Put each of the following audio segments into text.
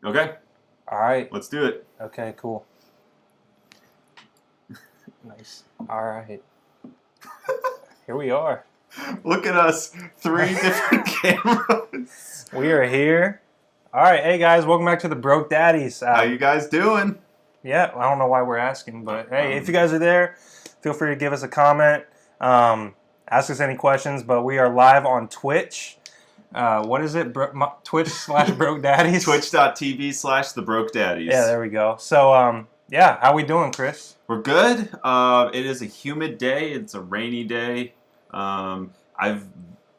Okay. All right. Let's do it. Okay, cool. Nice. All right. Here we are. Look at us. 3 different cameras. We are here. All right. Hey, guys. Welcome back to the Broke Daddies. How you guys doing? Yeah, I don't know why we're asking, but hey, if you guys are there, feel free to give us a comment. Ask us any questions, but we are live on Twitch. What is it? Twitch/Broke Daddies? Twitch.tv/The Broke Daddies. Yeah, there we go. So, yeah, how we doing, Chris? We're good. It is a humid day. It's a rainy day. I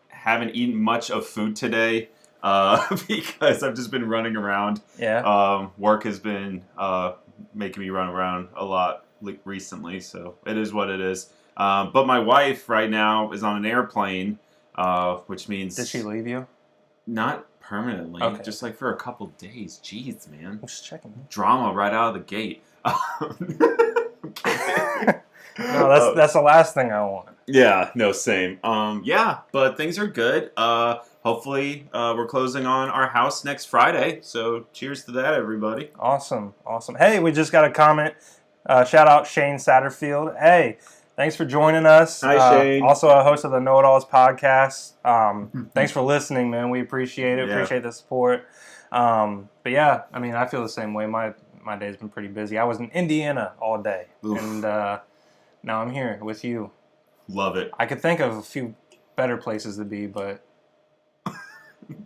haven't eaten much of food today because I've just been running around. Yeah. Work has been making me run around a lot recently, so it is what it is. But my wife right now is on an airplane, which means... Did she leave you? Not permanently, Okay. just like for a couple days. Jeez, man. I'm just checking. Drama right out of the gate. No, that's the last thing I want. Yeah, no, same. Yeah, but things are good. Hopefully, we're closing on our house next Friday. So, cheers to that, everybody. Awesome. Hey, we just got a comment. Shout out Shane Satterfield. Hey, thanks for joining us. Hi, Shane. Also a host of the Know It Alls podcast. Thanks for listening, man. We appreciate it. Yeah. Appreciate the support. But yeah, I mean, I feel the same way. My day's been pretty busy. I was in Indiana all day, Oof. and now I'm here with you. Love it. I could think of a few better places to be, but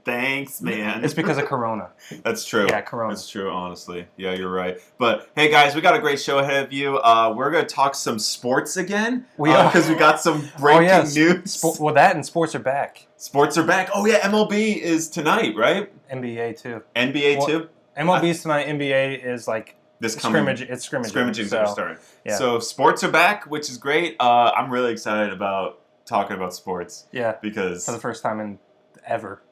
Thanks, man. it's because of Corona. That's true. Yeah, Corona. That's true, honestly. Yeah, you're right. But, hey, guys, we got a great show ahead of you. We're going to talk some sports again. We are. Because we got some breaking news. Well, that and sports are back. Sports are back. Oh, yeah, MLB is tonight, right? NBA too. NBA, too? MLB's tonight. NBA is like This coming... It's scrimmaging. Scrimmaging's So, starting. yeah. So sports are back, which is great. I'm really excited about talking about sports. Yeah. Because For the first time in ever.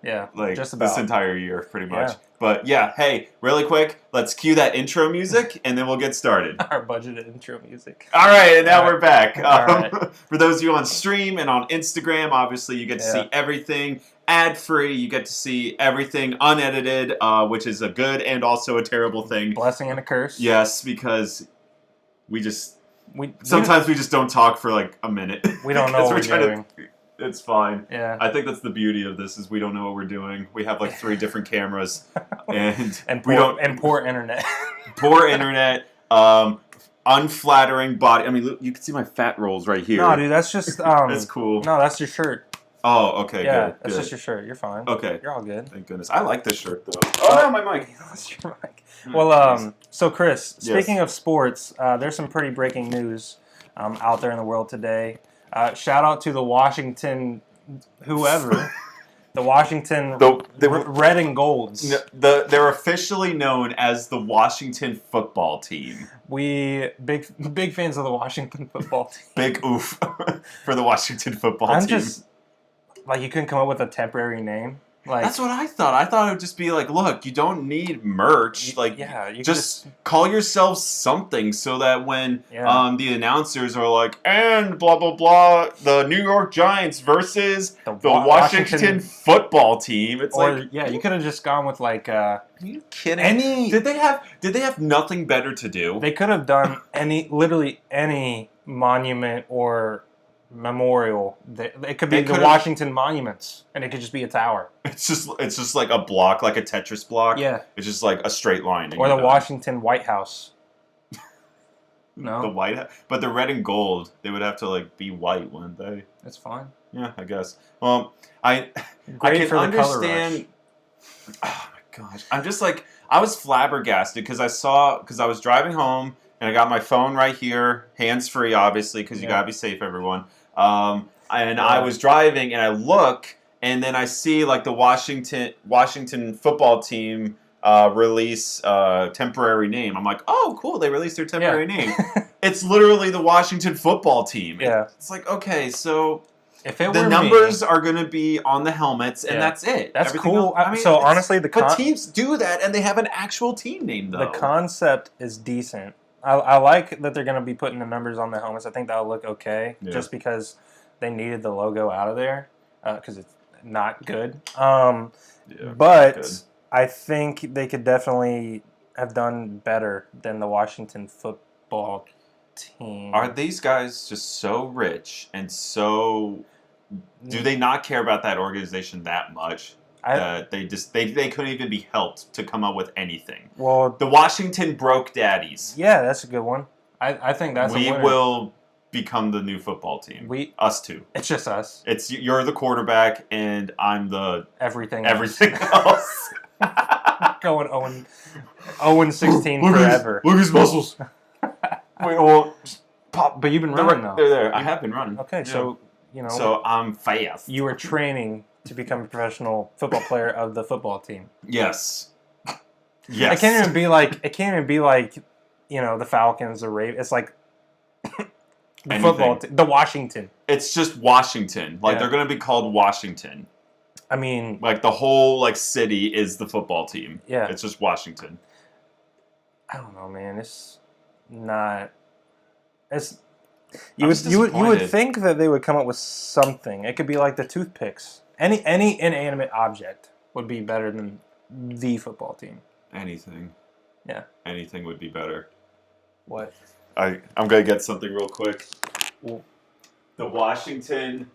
Yeah. Like Just about. this entire year, pretty much. Yeah. But yeah, hey, really quick, let's cue that intro music and then we'll get started. Our budgeted intro music. All right, and now All right. we're back. All right. For those of you on stream and on Instagram, obviously you get to Yeah. see everything ad-free. You get to see everything unedited, which is a good and also a terrible thing. Blessing and a curse. Yes, because we just... We Sometimes we just don't talk for like a minute. We don't know what we're doing. It's fine. Yeah. I think that's the beauty of this is we don't know what we're doing. We have like 3 different cameras, and poor, we don't and poor internet. poor internet, unflattering body. I mean, look, you can see my fat rolls right here. No, dude, that's just That's cool. No, that's your shirt. Oh, okay, Yeah, good. that's good. just your shirt. You're fine. Okay, You're all good. thank goodness. I like this shirt though. Oh no, my mic. That's your mic. Oh, Well, jeez. so Chris, Yes. speaking of sports, there's some pretty breaking news out there in the world today. Shout out to the Washington, whoever, the Washington Red and Golds. They're officially known as the Washington football team. We big fans of the Washington football team. Big oof for the Washington football I'm team. just like, you couldn't come up with a temporary name. Like, That's what I thought. I thought it would just be like, look, you don't need merch. Like, yeah, you just call yourselves something so that when Yeah. the announcers are like, and blah, blah, blah, the New York Giants versus the Washington football team. It's or like, yeah, you could have just gone with like are you kidding? any. Did they have nothing better to do? They could have done literally any monument or memorial. It could be the Washington Monuments, and it could just be a tower. It's just like a block, like a Tetris block. Yeah. It's just like a straight line. Or the Washington White House. No, The white, but the red and gold, they would have to like be white, wouldn't they? that's fine. Yeah, I guess. Well, I Great can for the understand. Oh my gosh, I'm just like, I was flabbergasted because I was driving home and I got my phone right here, hands free, obviously, because you gotta be safe, everyone. And I was driving and I look and then I see like the Washington football team release temporary name. I'm like, oh, cool, they released their temporary name. It's literally the Washington football team. Yeah. It's like, okay, so If it the were numbers are going to be on the helmets, and that's it. That's Everything cool. else- I mean, So honestly, but teams do that, and they have an actual team name, though. the concept is decent. I like that they're going to be putting the numbers on the helmets. I think that'll look okay, just because they needed the logo out of there because it's not good. Yeah, but good. I think they could definitely have done better than the Washington football team. Are these guys just so rich and so? Do they not care about that organization that much? That they couldn't even be helped to come up with anything. Well, the Washington broke Daddies. Yeah, that's a good one. I think that's we a winner. will become the new football team. Us two. It's just us. You're the quarterback and I'm the everything else. Going 0-16 forever. Look at his muscles. Wait, well, pop. But you've been running though. They're there. I have been running. Okay, so So I'm fast. You were training to become a professional football player of the football team. Yes. Yes. It can't even be like the Falcons or Ravens. It's like the football team, the Washington. It's just Washington. They're going to be called Washington. I mean, the whole city is the football team. Yeah. It's just Washington. I don't know, man. It's not. It's you would think that they would come up with something. It could be like the toothpicks. Any inanimate object would be better than the football team. Anything. Yeah. Anything would be better. What? I'm gonna get something real quick. Well, the Washington.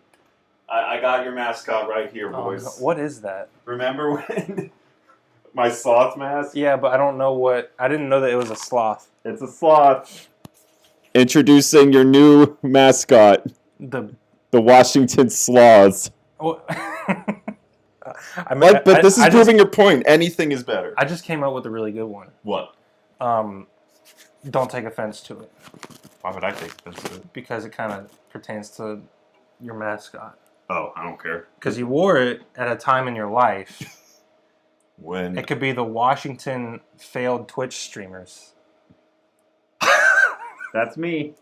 I got your mascot right here, boys. What is that? Remember when my sloth mask? Yeah, but I don't know what. I didn't know that it was a sloth. It's a sloth. Introducing your new mascot, the Washington Sloths. Well, but this is proving your point. Anything is better. I just came up with a really good one. What? Don't take offense to it. Why would I take offense to it? Because it kind of pertains to your mascot. Oh, I don't care. Because you wore it at a time in your life when it could be the Washington failed Twitch streamers. That's me.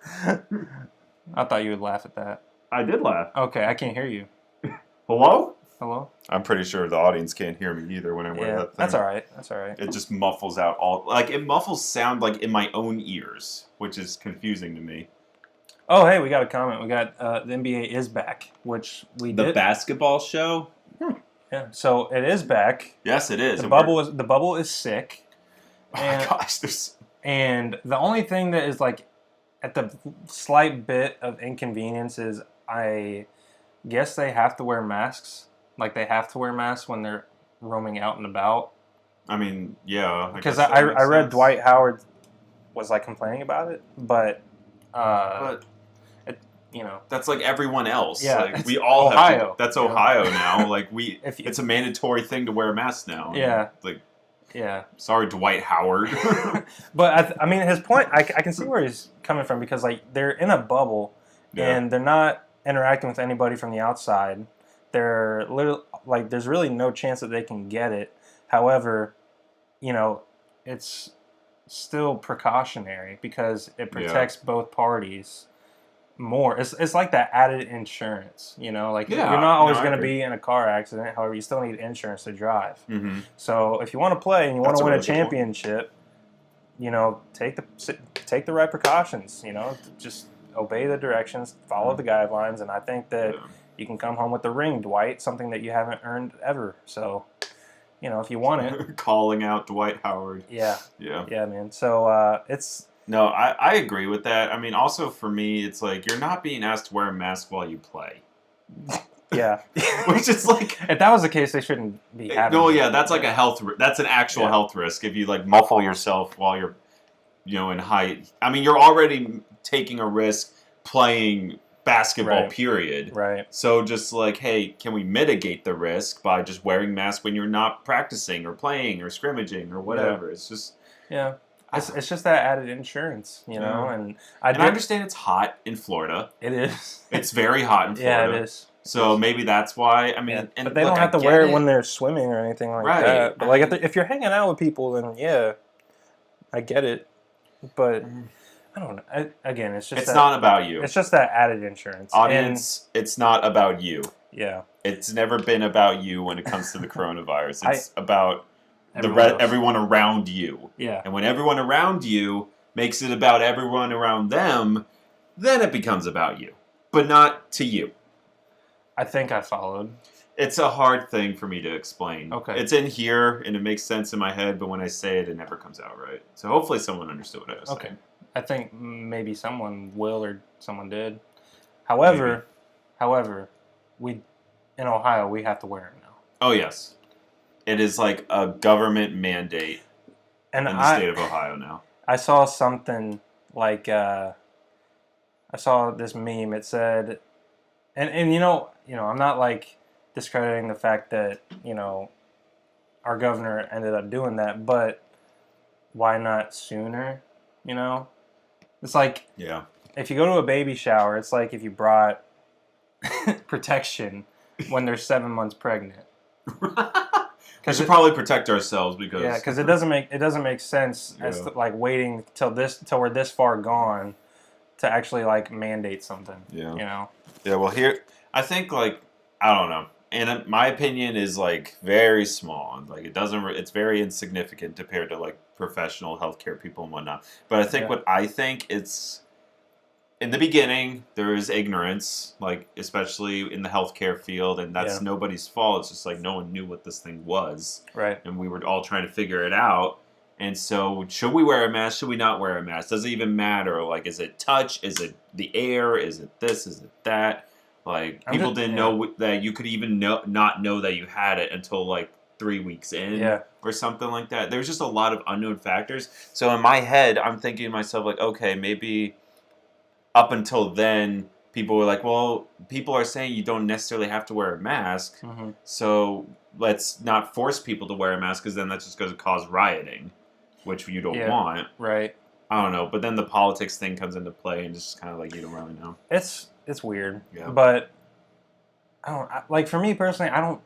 I thought you would laugh at that. I did laugh. Okay, I can't hear you. Hello? Hello? I'm pretty sure the audience can't hear me either when I wear that thing. That's all right. That's all right. It just muffles out it muffles sound in my own ears, which is confusing to me. Oh, hey, we got a comment. We got the NBA is back, which we did. The basketball show? Yeah, so it is back. Yes, it is. The bubble is sick. Oh my gosh, and the only thing that is at the slight bit of inconvenience is I guess they have to wear masks. They have to wear masks when they're roaming out and about. I mean, yeah. Because I read Dwight Howard was complaining about it, but that's like everyone else. Yeah, we all Ohio. have to, that's Ohio now. It's a mandatory thing to wear a mask now. Yeah. Yeah. Sorry, Dwight Howard. But I mean, his point, I can see where he's coming from because they're in a bubble and they're not interacting with anybody from the outside. They're literally there's really no chance that they can get it. However, it's still precautionary because it protects both parties more. It's like that added insurance, you're not always going to be in a car accident. However, you still need insurance to drive. Mm-hmm. So if you want to play and you want to win a championship, take the right precautions. Just obey the directions, follow the guidelines, and I think that you can come home with the ring, Dwight. Something that you haven't earned ever. So, if you want it, calling out Dwight Howard. Yeah, man. So it's. No, I agree with that. I mean, also for me, it's you're not being asked to wear a mask while you play. Yeah. Which is if that was the case, they shouldn't be having. No, yeah, that's a health. That's an actual health risk if you muffle yourself while you're, in height. I mean, you're already taking a risk playing basketball. Right. Period. Right. So just hey, can we mitigate the risk by just wearing masks when you're not practicing or playing or scrimmaging or whatever? Yeah. It's just. Yeah. It's just that added insurance, and I understand it's hot in Florida. It is. It's very hot in Florida. Yeah, it is. So maybe that's why. I mean, but they don't have to wear it when they're swimming or anything like that. But if you're hanging out with people, then yeah, I get it. But I don't know. Again, it's just not about you. It's just that added insurance. Audience, it's not about you. Yeah. It's never been about you when it comes to the coronavirus. It's about everyone around you. Yeah. And when everyone around you makes it about everyone around them, then it becomes about you. But not to you. I think I followed. It's a hard thing for me to explain. Okay. It's in here, and it makes sense in my head, but when I say it, it never comes out right. So hopefully someone understood what I was saying. Okay. I think maybe someone will or someone did. However, we in Ohio, we have to wear them now. Oh, yes. It is like a government mandate in the state of Ohio now. I saw something like, I saw this meme. It said, and you know, I'm not like discrediting the fact that, our governor ended up doing that, but why not sooner? It's like, yeah, if you go to a baby shower, it's like if you brought protection when they're 7 months pregnant. We should probably protect ourselves because it doesn't make sense as to, like, waiting till we're this far gone to actually like mandate something. Yeah. Yeah. Well, here I think like I don't know. And my opinion is like very small. Like it's very insignificant compared to like professional healthcare people and whatnot. But I think what I think it's in the beginning there is ignorance, like especially in the healthcare field, and that's nobody's fault. It's just like no one knew what this thing was, right? And we were all trying to figure it out. And so, should we wear a mask? Should we not wear a mask? Does it even matter? Like, is it touch? Is it the air? Is it this? Is it that? Like, people didn't know that you could even not know that you had it until, like, 3 weeks in or something like that. There's just a lot of unknown factors. So, in my head, I'm thinking to myself, like, okay, maybe up until then, people were like, well, people are saying you don't necessarily have to wear a mask. Mm-hmm. So, let's not force people to wear a mask because then that's just going to cause rioting, which you don't want. Right. I don't know. But then the politics thing comes into play and just kind of like you don't really know. It's weird. Yeah. But I don't like, for me personally, I don't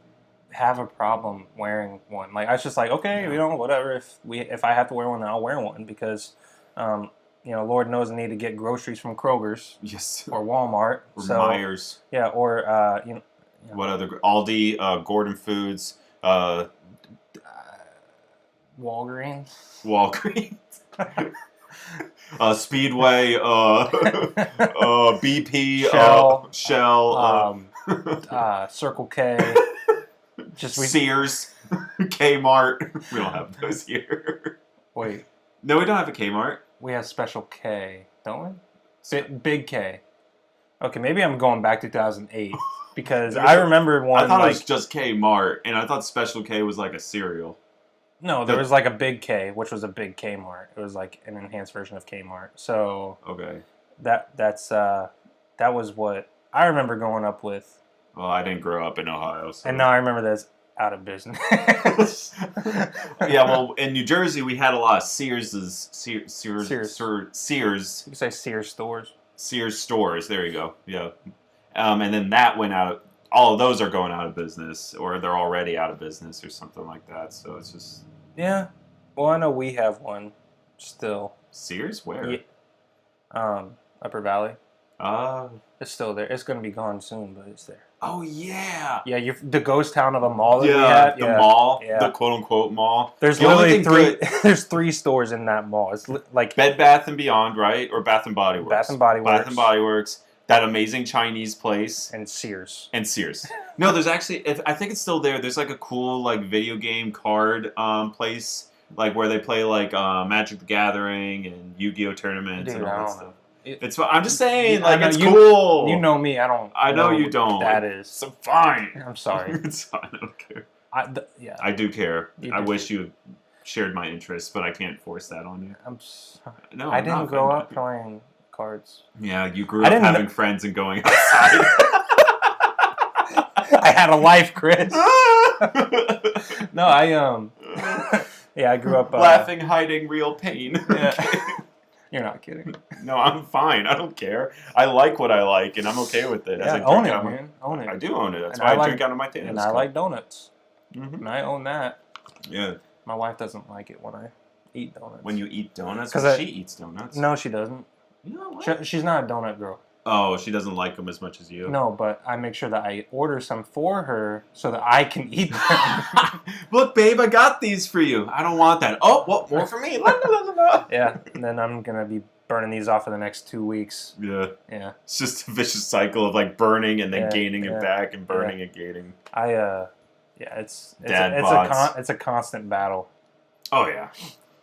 have a problem wearing one. Like, I was just like, okay, whatever. If I have to wear one, then I'll wear one because Lord knows I need to get groceries from Kroger's. Yes. Or Walmart. Or Myers. Yeah, or what other Aldi, Gordon Foods, Walgreens. Speedway, BP, Shell, Circle K, Sears, Kmart. We don't have those here. Wait. No, we don't have a Kmart. We have Special K, don't we? Big K. Okay, maybe I'm going back to 2008 because I remember one. I thought it was just Kmart, and I thought Special K was like a cereal. No, there was like a Big K, which was a big Kmart. It was like an enhanced version of Kmart. So okay, that was what I remember growing up with. Well, I didn't grow up in Ohio, so. And now I remember that's out of business. Yeah, well, in New Jersey we had a lot of Sears. You You can say Sears stores. Sears stores. There you go. Yeah, and then that went out. All of those are going out of business, or they're already out of business, or something like that. So it's just. Yeah. Well, I know we have one still. Sears? Where? Yeah. Upper Valley. It's still there. It's going to be gone soon, but it's there. Oh, yeah. Yeah, the ghost town of a mall that we had. The mall. Yeah. The quote-unquote mall. There's literally there's 3 stores in that mall. It's like Bed Bath & Beyond, right? Or Bath & Body Works? Bath & Body Works. Bath & Body Works. That amazing Chinese place. And Sears. No, there's actually, I think it's still there. There's like a cool like video game card place, like where they play like Magic the Gathering and Yu-Gi-Oh tournaments and all that stuff. It's. I'm just saying, like it's cool. You know me. I don't. I know you don't. That is. So fine. I'm sorry. It's fine. I don't care. Yeah. I do care. I wish you shared my interests, but I can't force that on you. I'm sorry. No, I didn't grow up playing cards. Yeah, you grew up having friends and going outside. I had a life, Chris. No, I grew up laughing, hiding real pain. Yeah. You're not kidding. No, I'm fine. I don't care. I like what I like, and I'm okay with it. Yeah, own it, man. Own it. I do own it. That's why I drink out of my Thanos. And I like donuts. Mm-hmm. And I own that. Yeah. My wife doesn't like it when I eat donuts. When you eat donuts? Because she eats donuts. No, she doesn't. You know what? She's not a donut girl. Oh, she doesn't like them as much as you? No, but I make sure that I order some for her so that I can eat them. Look, babe, I got these for you. I don't want that. Oh, well, more for me. Yeah, and then I'm going to be burning these off for the next 2 weeks. Yeah. Yeah. It's just a vicious cycle of like burning and then gaining yeah, it back and burning yeah. and gaining. It's a constant battle. Oh yeah.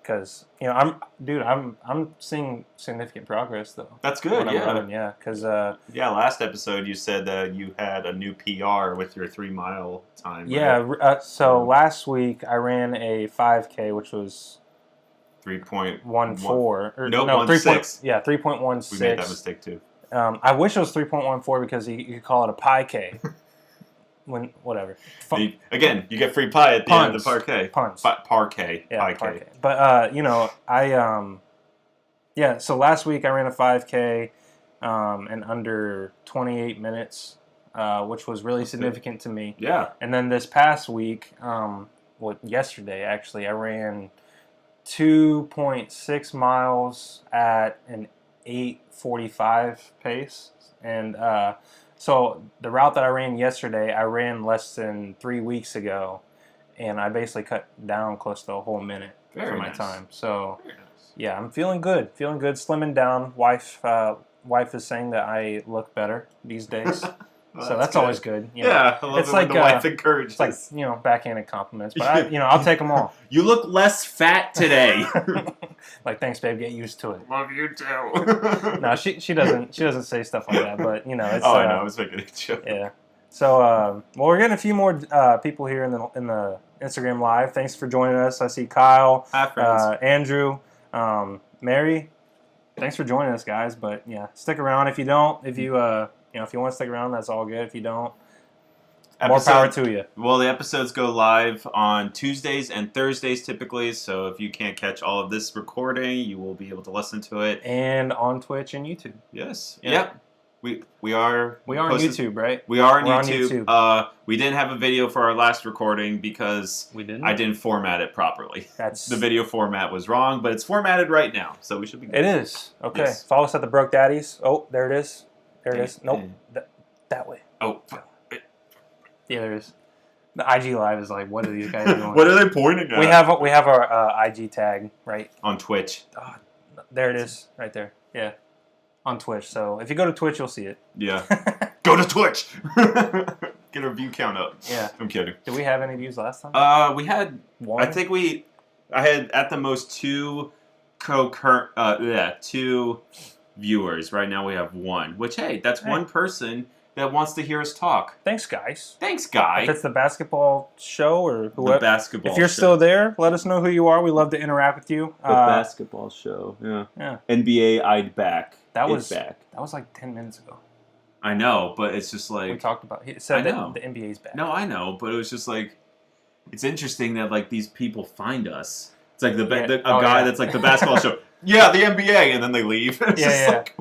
Because I'm seeing significant progress though. That's good. Yeah. Because last episode you said that you had a new PR with your 3 mile time. Yeah. Right? So last week I ran a 5K, which was 3.14. No, 1.6. Yeah, 3.16. We made that mistake too. I wish it was 3.14 because you could call it a pi K. Whatever. Again, you get free pie at the end of the parquet. Puns. Parquet. Yeah, parquet. But so last week I ran a 5K in under 28 minutes, which was really significant to me. Yeah. And then this past week, yesterday actually, I ran 2.6 miles at an 8:45 pace, and so the route that I ran yesterday, I ran less than 3 weeks ago, and I basically cut down close to a whole minute for my time. So yeah, I'm feeling good, slimming down. Wife is saying that I look better these days. Well, so that's always good. I love it's it when the wife encourages. It's like backhanded compliments, but I'll take them all. You look less fat today. Like, thanks, babe. Get used to it. Love you too. No, she doesn't say stuff like that, but it's. I know. I was making a joke. Yeah. So we're getting a few more people here in the Instagram live. Thanks for joining us. I see Kyle, Hi, friends. Andrew, Mary. Thanks for joining us, guys. But yeah, stick around. If you want to stick around, that's all good. If you don't, more power to you. Well, the episodes go live on Tuesdays and Thursdays typically, so if you can't catch all of this recording, you will be able to listen to it. And on Twitch and YouTube. Yes. Yeah. Yep. We are on YouTube, right? We are on We're YouTube. On YouTube. We didn't have a video for our last recording because I didn't format it properly. The video format was wrong, but it's formatted right now, so we should be good. It is. Okay. Yes. Follow us at the Broke Daddies. Oh, there it is. There it is. Nope. That way. Oh. Yeah, there is. The IG Live is like, what are these guys doing? What are they pointing at? We have our IG tag right on Twitch. Oh, there it is, right there. Yeah, on Twitch. So if you go to Twitch, you'll see it. Yeah. Go to Twitch. Get our view count up. Yeah. I'm kidding. Did we have any views last time? We had one. I had at the most two viewers. Right now we have one. Which that's one person that wants to hear us talk. Thanks, guys. Thanks, guy. If it's the basketball show or whoever. The basketball If you're show. Still there, let us know who you are. We love to interact with you. The basketball show. Yeah. NBA I'd back. That was back. That was like 10 minutes ago. I know, but it's just like... We talked about... He said that the NBA's back. No, I know, but it was just like... It's interesting that like these people find us. It's like guy that's like the basketball show. Yeah, the NBA, and then they leave. It's like,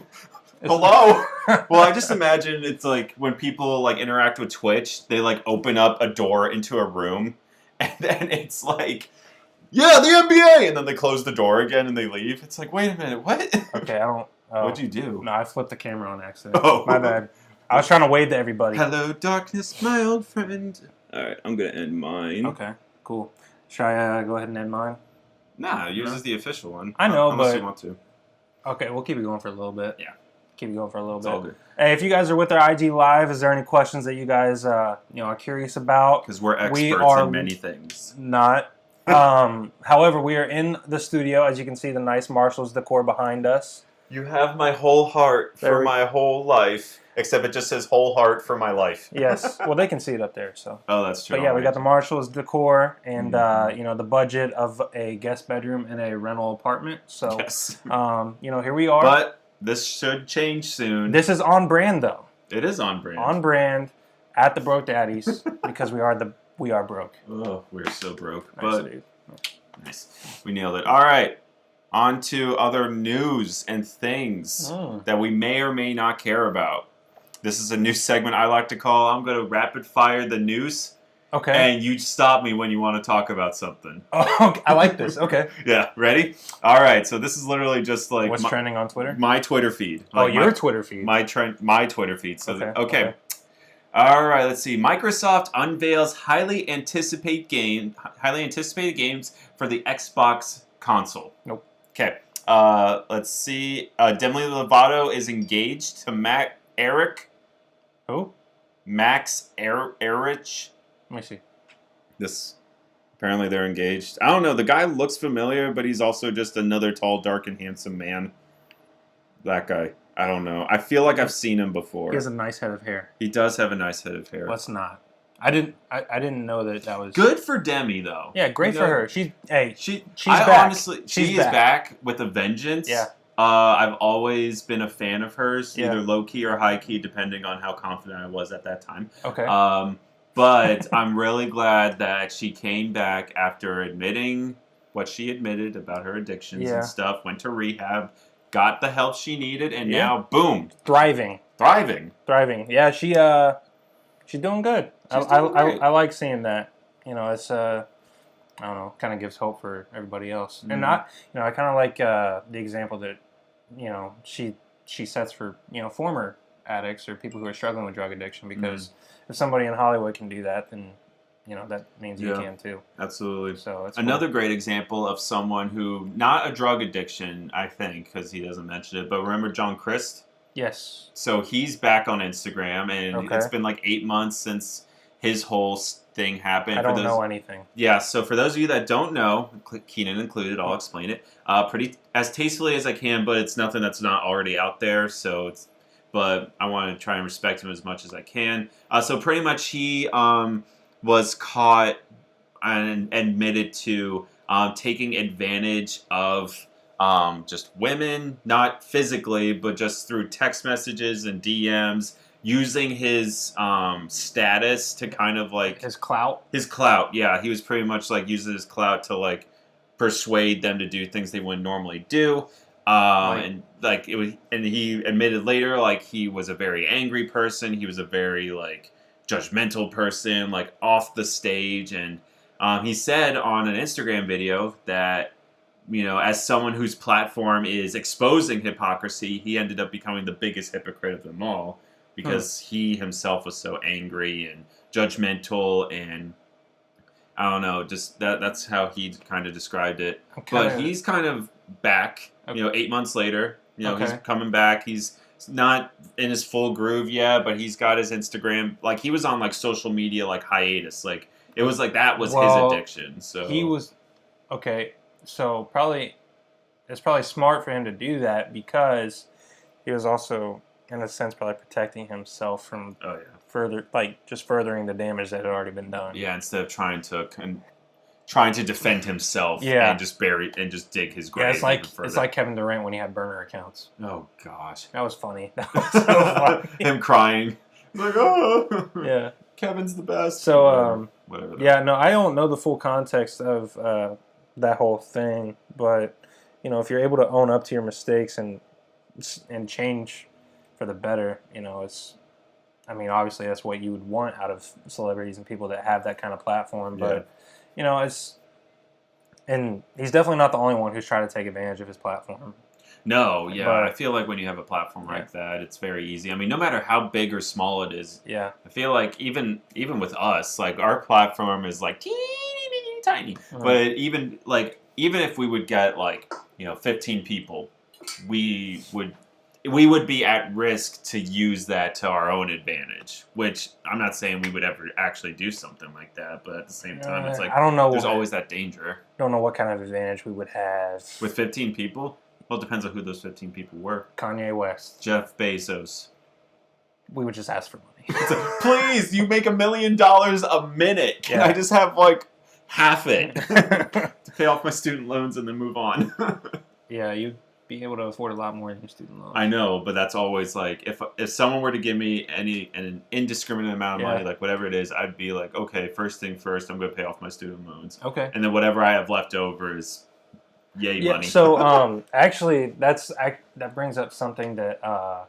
hello. Well, I just imagine it's like when people like interact with Twitch, they like open up a door into a room, and then it's like, yeah, the NBA, and then they close the door again and they leave. It's like, wait a minute, what? Okay, I don't. What'd you do? No, I flipped the camera on accident. Oh, my bad. I was trying to wave to everybody. Hello, darkness, my old friend. All right, I'm gonna end mine. Okay, cool. Should I go ahead and end mine? Nah, yours is the official one. I know, unless but you want to. Okay, we'll keep it going for a little bit. Yeah, keep it going for a little it's bit. All good. Hey, if you guys are with our IG Live, is there any questions that you guys are curious about? Because we're experts in many things. Not. However, we are in the studio. As you can see, the nice Marshall's decor behind us. You have my whole heart for my whole life, except it just says whole heart for my life. Yes. Well, they can see it up there. So. Oh, that's true. But yeah, we got the Marshall's decor and the budget of a guest bedroom in a rental apartment. So yes. Here we are. But this should change soon. This is on brand though. It is on brand. On brand at the Broke Daddies because we are broke. Oh, we're so broke. Nice, but nice. We nailed it. All right. On to other news and things that we may or may not care about. This is a new segment I like to call, I'm going to rapid fire the news. Okay. And you stop me when you want to talk about something. Oh, okay. I like this. Okay. Yeah. Ready? All right. So this is literally just like... What's trending on Twitter? My Twitter feed. Like your Twitter feed. My Twitter feed. So okay. All right, let's see. Microsoft unveils highly anticipated games for the Xbox console. Nope. Okay. Let's see. Demi Lovato is engaged to Eric. Who? Max Erich. Let me see. This. Apparently they're engaged. I don't know. The guy looks familiar, but he's also just another tall, dark, and handsome man. That guy. I don't know. I feel like I've seen him before. He has a nice head of hair. He does have a nice head of hair. Let's not. I didn't know that was good for Demi though. Yeah, great for her. She's back. Honestly, she is back with a vengeance. Yeah. I've always been a fan of hers, either Yeah. low key or high key, depending on how confident I was at that time. Okay. But I'm really glad that she came back after admitting what she admitted about her addictions and stuff. Went to rehab, got the help she needed, and now boom, thriving. Yeah, she's doing good. I like seeing that. You know, it's I don't know, kind of gives hope for everybody else. And I kind of like the example that she sets for former addicts or people who are struggling with drug addiction, because if somebody in Hollywood can do that, then that means you can too. Absolutely. So that's another great example of someone who, not a drug addiction, I think, because he doesn't mention it, but remember John Crist? Yes. So he's back on Instagram, and it's been like 8 months since his whole thing happened. I don't know anything. Yeah, so for those of you that don't know, Keenan included, I'll explain it pretty as tastefully as I can, but it's nothing that's not already out there. But I want to try and respect him as much as I can. So pretty much he was caught and admitted to taking advantage of just women, not physically, but just through text messages and DMs, using his status to kind of like his clout. Yeah, he was pretty much like using his clout to like persuade them to do things they wouldn't normally do. And like it was, and he admitted later, like he was a very angry person. He was a very like judgmental person, like off the stage. And he said on an Instagram video that, as someone whose platform is exposing hypocrisy, he ended up becoming the biggest hypocrite of them all, because he himself was so angry and judgmental, and I don't know, just that's how he kind of described it. But he's kind of back, 8 months later. He's coming back. He's not in his full groove yet, but he's got his Instagram. Like, he was on like social media like hiatus. Like, it was like that was his addiction. So he was So it's probably smart for him to do that, because he was also, in a sense, probably protecting himself from furthering the damage that had already been done. Yeah, instead of trying to defend himself and just dig his grave. Yeah, it's like Kevin Durant when he had burner accounts. Oh gosh, that was funny. That was so funny. Him crying, like, oh yeah, Kevin's the best. So whatever. Yeah, no, I don't know the full context of that whole thing, but if you're able to own up to your mistakes and change for the better, it's. I mean, obviously, that's what you would want out of celebrities and people that have that kind of platform. But, and he's definitely not the only one who's trying to take advantage of his platform. No, yeah. But I feel like when you have a platform like that, it's very easy. I mean, no matter how big or small it is, I feel like even with us, like, our platform is like teeny tiny. Mm-hmm. But even if we would get 15 people, we would be at risk to use that to our own advantage, which I'm not saying we would ever actually do something like that, but at the same time, it's like, I don't know, there's always that danger. I don't know what kind of advantage we would have. With 15 people? Well, it depends on who those 15 people were. Kanye West. Jeff Bezos. We would just ask for money. Please, you make $1 million a minute. Can I just have half it to pay off my student loans and then move on? Yeah, you'd be able to afford a lot more than your student loans. I know, but that's always like, if someone were to give me an indiscriminate amount of money, like whatever it is, I'd be like, okay, first thing first, I'm going to pay off my student loans. Okay. And then whatever I have left over is money. So actually, that brings up something that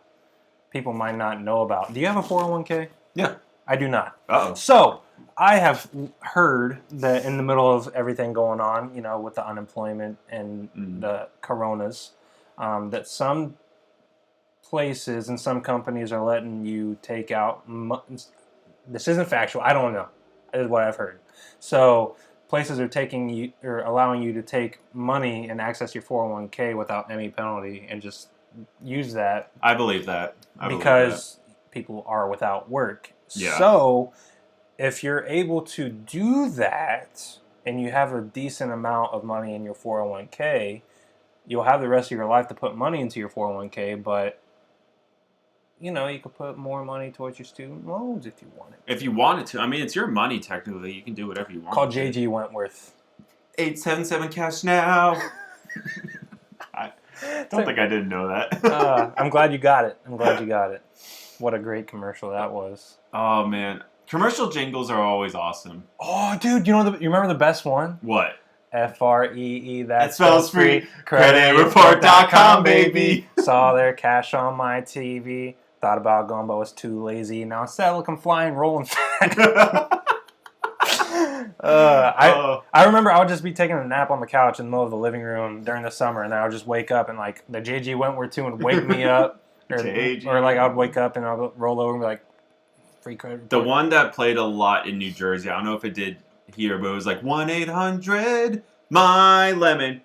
people might not know about. Do you have a 401k? Yeah. I do not. Uh-oh. So I have heard that in the middle of everything going on, with the unemployment and the coronas, that some places and some companies are letting you take out. This isn't factual. I don't know. Is what I've heard. So places are taking you or allowing you to take money and access your 401k without any penalty and just use that. I believe that. Because people are without work. Yeah. So if you're able to do that and you have a decent amount of money in your 401k, you'll have the rest of your life to put money into your 401k, but you know, you could put more money towards your student loans if you wanted. If you wanted to. I mean, it's your money, technically. You can do whatever you want. Call JG Wentworth. 877 cash now. I don't think I didn't know that. I'm glad you got it. What a great commercial that was. Oh, man. Commercial jingles are always awesome. Oh, dude, you remember the best one? What? FREE, that spells free. Creditreport.com, baby. Saw their cash on my TV. Thought about going, but was too lazy. Now instead, look, I'm flying, rolling fat. I remember I would just be taking a nap on the couch in the middle of the living room during the summer, and I would just wake up and like the JG Wentworth tune would wake me up, or like I would wake up and I'd roll over and be like, free credit. The one that played a lot in New Jersey, I don't know if it did here, but it was like 1-800 My Lemon.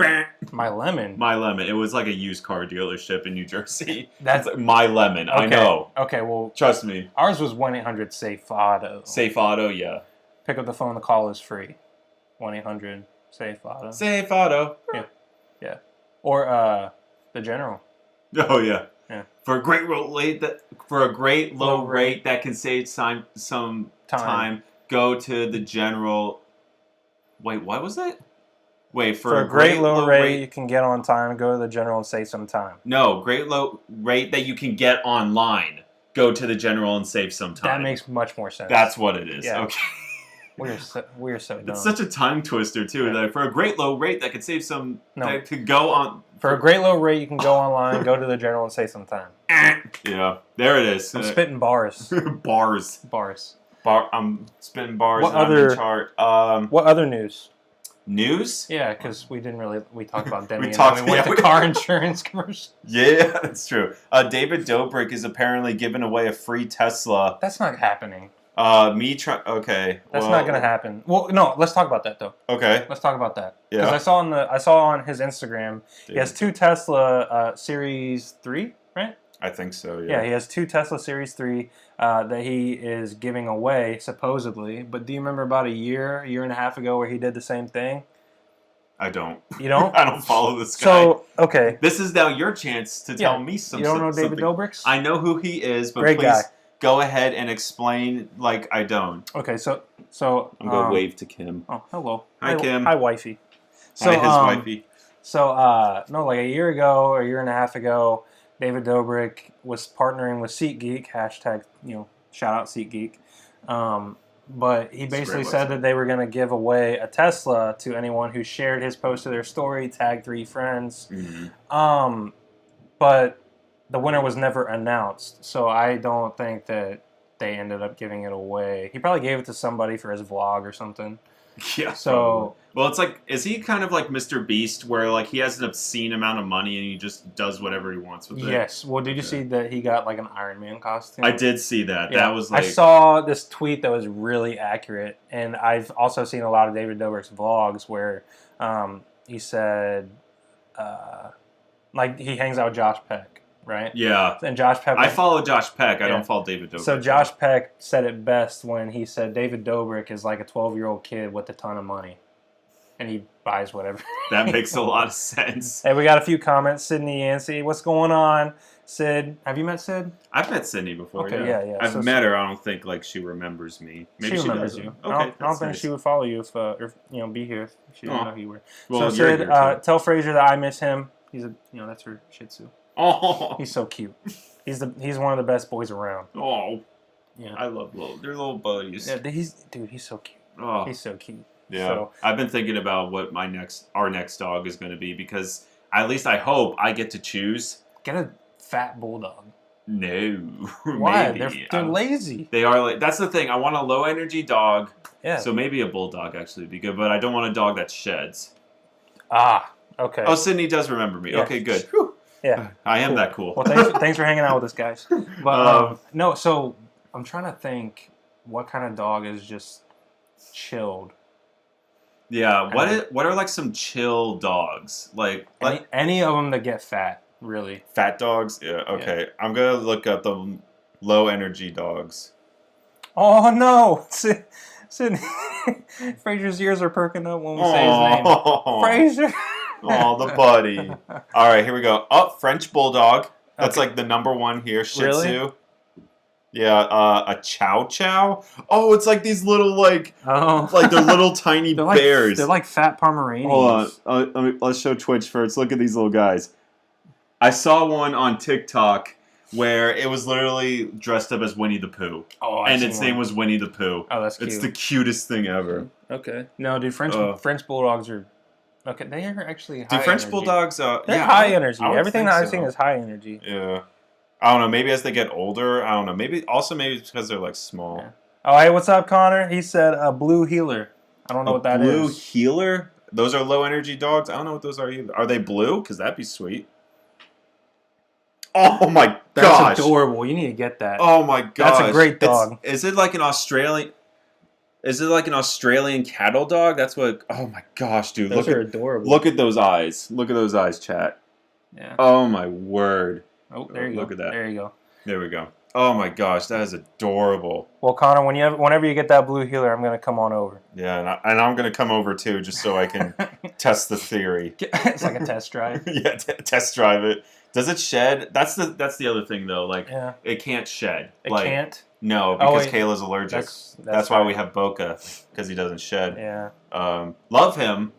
My Lemon. My Lemon. It was like a used car dealership in New Jersey. That's like My Lemon. Okay. I know. Okay, well, trust me. Ours was 1-800 Safe Auto. Safe Auto, yeah. Pick up the phone. The call is free. 1-800 Safe Auto. Safe Auto. Yeah. Or the General. Oh yeah. Yeah. For a great low rate that can save some time, go to the General. Wait, what was it? Wait, for a great low rate you can get on time, go to the General and save some time. No, great low rate that you can get online. Go to the General and save some time. That makes much more sense. That's what it is. Yeah. Okay. We're so dumb. It's such a tongue twister too. Yeah. Like for a great low rate that could save some. That could go on. For a great low rate, you can go online, go to the General, and save some time. Yeah, there it is. I'm spitting bars. Bars. I'm spitting bars. What I'm in chart. What other news? News? Yeah, because we talked about Demi. we went to car insurance commercial. Yeah, that's true. David Dobrik is apparently giving away a free Tesla. That's not happening. Okay. That's not gonna happen. Well, no. Let's talk about that though. Okay. Let's talk about that. Yeah. Because I saw on his Instagram, he has 2 Tesla Series 3, right? I think so. Yeah. He has 2 Tesla Series 3 that he is giving away supposedly. But do you remember about a year and a half ago where he did the same thing? I don't. You don't? I don't follow this guy. So, okay. This is now your chance to tell me something. You don't know David Dobrik? I know who he is, but Great please guy. Go ahead and explain like I don't. Okay, so I'm going to wave to Kim. Oh, hello. Hi, Kim. Hi, wifey. So, hi, his wifey. So, no, like a year and a half ago, David Dobrik was partnering with SeatGeek, hashtag, shout out SeatGeek. But he basically said that they were going to give away a Tesla to anyone who shared his post to their story, tag 3 friends. Mm-hmm. But the winner was never announced, so I don't think that they ended up giving it away. He probably gave it to somebody for his vlog or something. Yeah. So, probably. Well, it's like, is he kind of like Mr. Beast, where like he has an obscene amount of money and he just does whatever he wants with it? Yes. Well, did you see that he got like an Iron Man costume? I did see that. Yeah. That was like, I saw this tweet that was really accurate, and I've also seen a lot of David Dobrik's vlogs where he said, like he hangs out with Josh Peck. Right? Yeah. And Josh Peck. I follow Josh Peck. I don't follow David Dobrik. So Josh Peck said it best when he said David Dobrik is like a 12-year-old kid with a ton of money. And he buys whatever. That makes a lot of sense. Hey, we got a few comments. Sydney Yancey, what's going on? Sid, have you met Sid? I've met Sydney before. Okay, yeah. I've met her. I don't think like she remembers me. Maybe she remembers you. Okay, I don't think she would follow you if be here if she didn't know who you were. Well, so Sid, tell Fraser that I miss him. He's that's her Shih Tzu. Oh, he's so cute. He's one of the best boys around. Oh, yeah. I love they're little buddies. Yeah, he's so cute. Oh, he's so cute. Yeah, so, I've been thinking about what our next dog is going to be because at least I hope I get to choose. Get a fat bulldog. No, why? Maybe. They're lazy. They are. That's the thing. I want a low energy dog. Yeah. So maybe a bulldog actually would be good, but I don't want a dog that sheds. Ah, okay. Oh, Sydney does remember me. Yeah. Okay, good. Whew. Yeah, I am that cool. Well, thanks for hanging out with us, guys. But no, so I'm trying to think what kind of dog is just chilled. Yeah. What are like some chill dogs? Like Any of them that get fat, really. fat dogs? Yeah. Okay. I'm gonna look up the low energy dogs. Oh no! Sydney. Fraser's ears are perking up when we say his name. Fraser. Oh, the buddy. All right, here we go. Up, French Bulldog. That's Okay. like the number one here. Shih Really? Tzu. Yeah, a Chow Chow. Oh, it's like these little like they're little tiny bears. They're like fat Pomeranians. Hold on. Let's show Twitch first. Look at these little guys. I saw one on TikTok where it was literally dressed up as Winnie the Pooh. Oh, and its name was Winnie the Pooh. Oh, that's cute. It's the cutest thing ever. Okay. No, dude, French Bulldogs are... Okay, they are actually high French energy. Bulldogs... They're high energy. Everything that I've seen is high energy. Yeah. I don't know. Maybe as they get older, I don't know. Maybe it's because they're like small. Yeah. Oh, hey, what's up, Connor? He said a blue healer. I don't know what that is. Blue healer? Those are low energy dogs? I don't know what those are either. Are they blue? Because that'd be sweet. Oh my gosh. That's adorable. You need to get that. Oh my gosh. That's a great dog. Is it like an Australian... Is it like an Australian cattle dog? That's what... Oh my gosh, dude. Those are adorable. Look at those eyes. Look at those eyes, chat. Yeah. Oh my word. Oh, there you go. Look at that. There you go. There we go. Oh my gosh, that is adorable. Well, Connor, whenever you get that blue healer, I'm gonna come on over. Yeah, and I'm gonna come over too, just so I can test the theory. It's like a test drive. Yeah, test drive it. Does it shed? That's the other thing though. Like, it can't shed. It like, can't. No, because Kayla's allergic. That's why right. we have Boca, because he doesn't shed. Yeah. Love him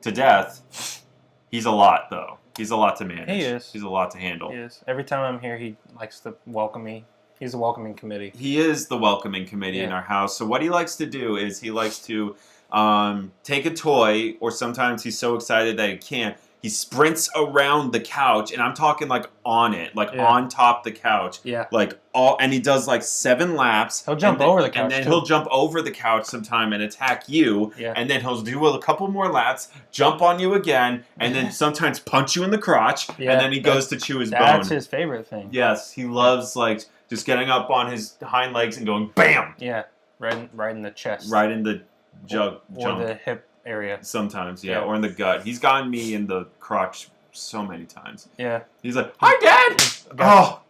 to death. He's a lot though. He's a lot to manage. He is. He's a lot to handle. He is. Every time I'm here, he likes to welcome me. He's a welcoming committee. He is the welcoming committee in our house. So what he likes to do is he likes to take a toy, or sometimes he's so excited that he can't. He sprints around the couch, and I'm talking like on it, like on top the couch. Yeah. Like and he does like 7 laps. He'll jump over the couch. And then he'll jump over the couch sometime and attack you. Yeah. And then he'll do a couple more laps, jump on you again, and then sometimes punch you in the crotch. Yeah, and then he goes to chew his bone. That's his favorite thing. Yes, he loves like just getting up on his hind legs and going bam. Yeah, right in the chest. Right in the junk. Or the hip area. Sometimes, yeah, or in the gut. He's gotten me in the crotch so many times. Yeah. He's like, "Hi, Dad."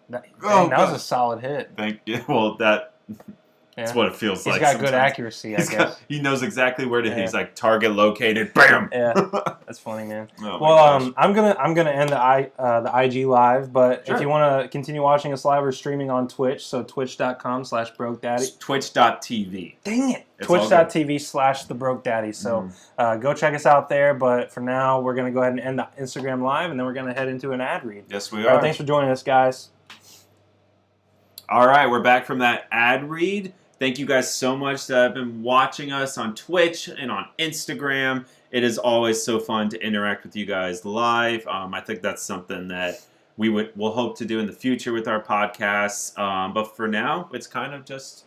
That was a solid hit. Thank you. Well, that's what it feels like. He's got good accuracy, I guess. He knows exactly where to hit. He's like, target located, bam. Yeah, that's funny, man. Oh, well, I'm gonna end the IG live, but if you want to continue watching us live, we're streaming on Twitch, so twitch.com/brokedaddy. Twitch.tv. Dang it. Twitch.tv/thebrokedaddy. So go check us out there. But for now, we're gonna go ahead and end the Instagram live, and then we're gonna head into an ad read. Yes, we are. Thanks for joining us, guys. All right, we're back from that ad read. Thank you guys so much that have been watching us on Twitch and on Instagram. It is always so fun to interact with you guys live. I think that's something that we'll hope to do in the future with our podcasts. But for now, it's kind of just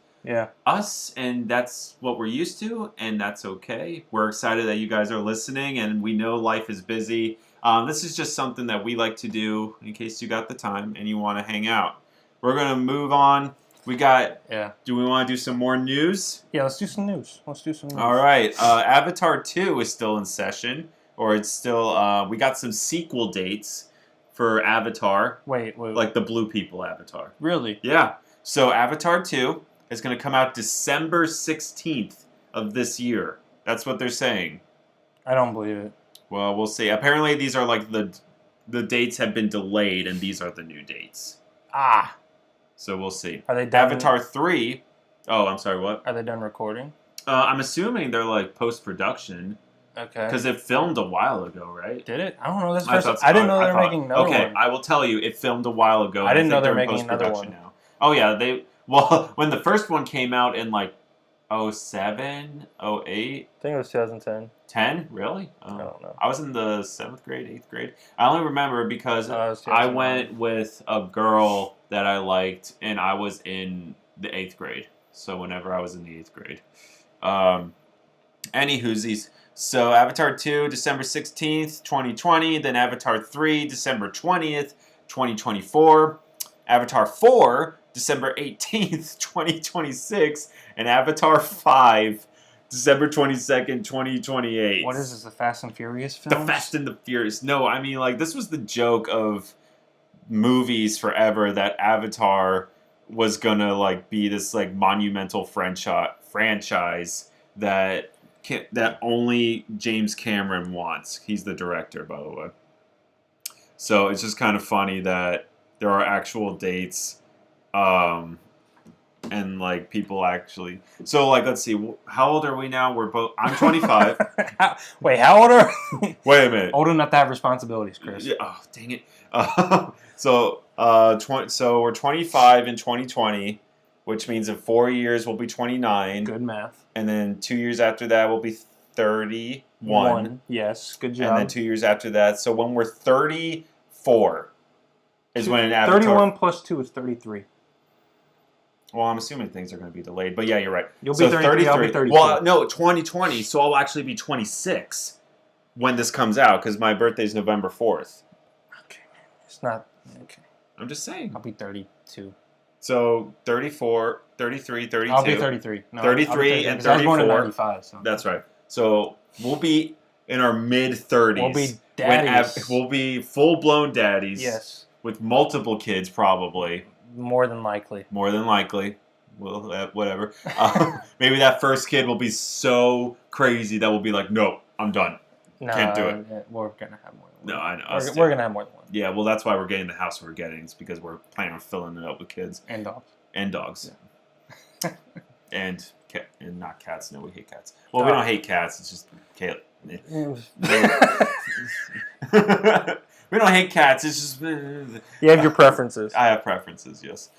us, and that's what we're used to, and that's okay. We're excited that you guys are listening, and we know life is busy. This is just something that we like to do in case you got the time and you want to hang out. We're going to move on. We got... Do we want to do some more news? Yeah, let's do some news. All right. Avatar 2 is still in session. Or it's still... we got some sequel dates for Avatar. Wait. Like the Blue People Avatar. Really? Yeah. So Avatar 2 is going to come out December 16th of this year. That's what they're saying. I don't believe it. Well, we'll see. Apparently these are like the dates have been delayed, and these are the new dates. So we'll see. Are they done? Avatar 3... Oh, I'm sorry, what? Are they done recording? I'm assuming they're like post-production. Okay. Because it filmed a while ago, right? Did it? I don't know. I didn't know they were making another one. Okay, I will tell you, it filmed a while ago. I didn't know they were making another one. Now. Oh, yeah. Well, when the first one came out in like 07, 08. I think it was 2010. 10? Really? I don't know. I was in the 7th grade, 8th grade. I only remember because I went with a girl that I liked, and I was in the 8th grade. So whenever I was in the 8th grade. Anywhoosies. So Avatar 2, December 16th, 2020. Then Avatar 3, December 20th, 2024. Avatar 4, December 18th, 2026. And Avatar 5, December 22nd, 2028. What is this? The Fast and Furious film? The Fast and the Furious. No, I mean, like, this was the joke of movies forever that Avatar was gonna, like, be this, like, monumental franchise that only James Cameron wants. He's the director, by the way. So it's just kind of funny that there are actual dates, and like people actually. So like, let's see, how old are we now? I'm 25. Wait, how old are? Wait a minute. Old enough to have responsibilities, Chris. Yeah, oh, dang it. So we're 25 in 2020, which means in 4 years we'll be 29. Good math. And then 2 years after that we'll be 31. Yes, good job. And then 2 years after that. So when we're 34 is when Avatar... 31 plus 2 is 33. Well, I'm assuming things are going to be delayed. But yeah, you're right. You'll be 33, I'll be 32. Well, no, 2020. So I'll actually be 26 when this comes out because my birthday's November 4th. Okay, man. It's not... Okay. I'm just saying. I'll be 32. So 34, 33, 32. I'll be 33. No, 33 and 34. I was born in 95. So. That's right. So we'll be in our mid-30s. We'll be daddies. We'll be full-blown daddies. Yes. With multiple kids, probably. More than likely. More than likely. Well, whatever. Maybe that first kid will be so crazy that we'll be like, no, I'm done. No, can't do it. We're going to have more than one. No, I know. We're going to have more than one. Yeah, well, that's why we're getting the house we're getting. It's because we're planning on filling it up with kids. And dogs. And dogs. Yeah. and not cats. No, we hate cats. Well, we don't hate cats. It's just... We don't hate cats. It's just... You have your preferences. I have preferences, yes.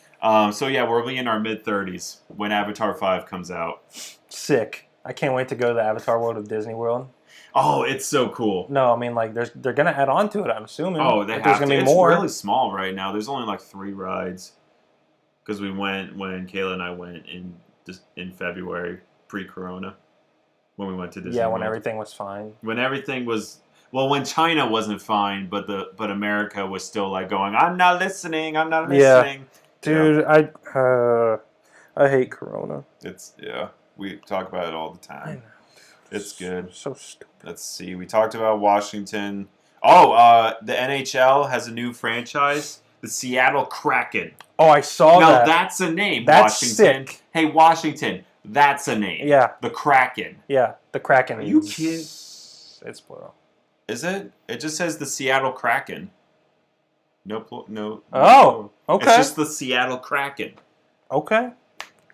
So yeah, we'll be in our mid-30s when Avatar 5 comes out. Sick. I can't wait to go to the Avatar World of Disney World. Oh, it's so cool. No, I mean, like, they're going to add on to it, I'm assuming. Oh, they like, have there's to. Be It's more. really small right now. There's only like 3 rides. Because we went when Kayla and I went in February, pre-corona, when we went to Disney Yeah, World. when everything was fine. When everything was... Well, when China wasn't fine, but America was still like going, I'm not listening. Yeah. Dude, yeah. I hate Corona. We talk about it all the time. I know. It's good. So stupid. Let's see. We talked about Washington. Oh, the NHL has a new franchise, the Seattle Kraken. Oh, I saw that. No, that's a name. That's Washington. sick. Hey, Washington, that's a name. Yeah. The Kraken. Yeah, the Kraken. Are you kidding? It's plural. Is it? It just says the Seattle Kraken. No. Oh, okay. It's just the Seattle Kraken. Okay.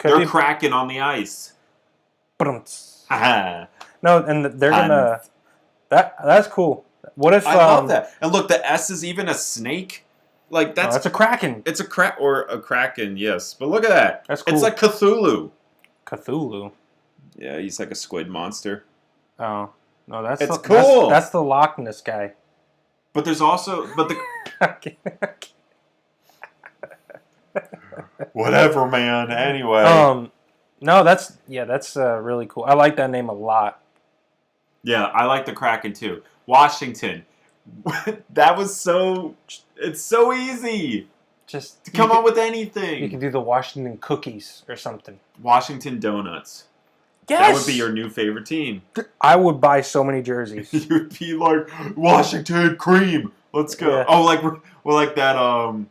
They're cracking on the ice. No, and they're gonna. That's cool. What if? I love that. And look, the S is even a snake. Like that's a kraken. It's a kraken. Yes, but look at that. That's cool. It's like Cthulhu. Cthulhu. Yeah, he's like a squid monster. Oh no, that's cool. That's the Loch Ness guy. But there's also the. Whatever, man. Anyway. No, that's really cool. I like that name a lot. Yeah, I like the Kraken too. Washington. That was so... It's so easy. Just to come up with anything. You can do the Washington cookies or something. Washington Donuts. Yes! That would be your new favorite team. I would buy so many jerseys. You'd be like, Washington Cream. Let's go. Yeah. Oh, like that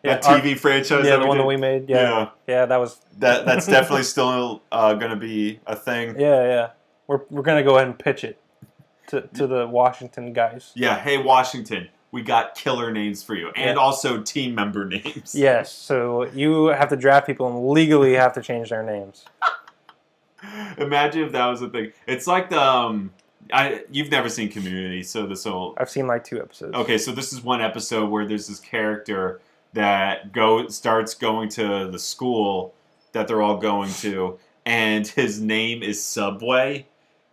that TV franchise. Yeah, the one that we made. Yeah, that was... That's definitely still going to be a thing. Yeah. We're going to go ahead and pitch it to the Washington guys. Yeah, hey, Washington, we got killer names for you. And also team member names. Yes, so you have to draft people and legally have to change their names. Imagine if that was a thing. It's like the... you've never seen Community, so this whole... I've seen like 2 episodes. Okay, so this is one episode where there's this character that starts going to the school that they're all going to, and his name is Subway